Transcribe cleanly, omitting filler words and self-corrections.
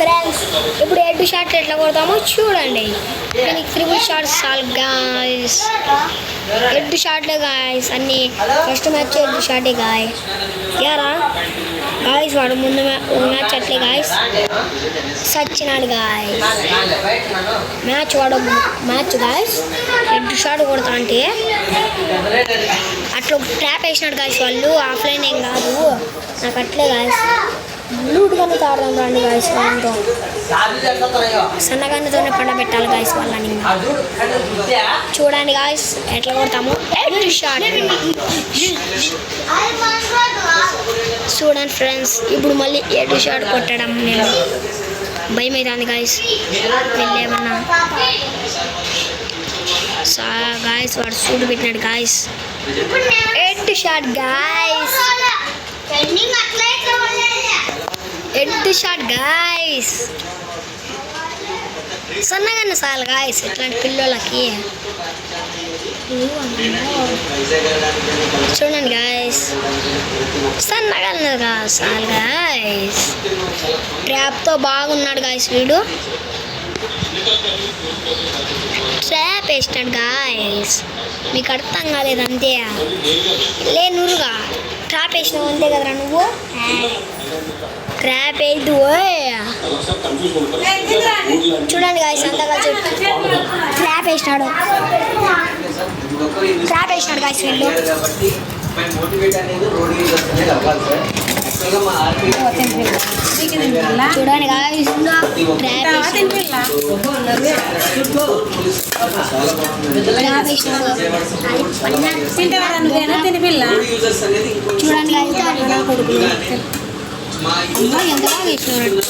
Friends ఇప్పుడు head shot ఎట్లా కొడతామో చూడండి. దీనికి 3 షాట్స్ చాలు గాయస్. హెడ్ షాట్లే గాయస్ అన్నీ. ఫస్ట్ మ్యాచ్ హెడ్ షాటే గాయ యారా గాయస్. వాడు ముందు మ్యాచ్ అట్లే గాయస్ సచ్చినాడు guys. Match guys head shot కొడతా అంటే అట్లా ట్రాప్ వేసినాడు గాయస్. వాళ్ళు ఆఫ్లైన్ ఏం కాదు నాకు అట్లే గాయస్. బ్లూట్గానే తాడదాం రండి గాయస్. వాళ్ళతో సన్నగానితోనే పండబెట్టాలి గాయస్ వాళ్ళని. చూడండి గాయస్ ఎట్లా కొడతాము హెడ్ షాట్. చూడండి ఫ్రెండ్స్ ఇప్పుడు మళ్ళీ హెడ్ షాట్ కొట్టడం నేను భయం అవుతుంది గాయస్. వెళ్ళేమన్నా గాయస్ వాడు సూట్ పెట్టినాడు guys. Head shot guys. Head shot guys. సన్నగానే చాలు గాయస్ ఇట్లాంటి పిల్లలకి. చూడండి గాయస్ సన్నగానే చాలు గాయస్. ట్రాప్తో బాగున్నాడు గాయస్ వీడు. ట్రాప్ వేసినాడు గాయస్. మీకు అర్థం కాలేదు అంతే లే నురుగా. ట్రాప్ వేసినావు అంతే కదరా నువ్వు. ట్రాప్ వేయద్దు. చూడండి గాయస్ అంతా కలిసి ట్రాప్ వేసినాడు. ట్రాప్ వేసినాడు గాయస్ వీళ్ళు. చూడండి గాయస్ ట్రాప్ చూడండి ఎంత బాగా వేసినాడు.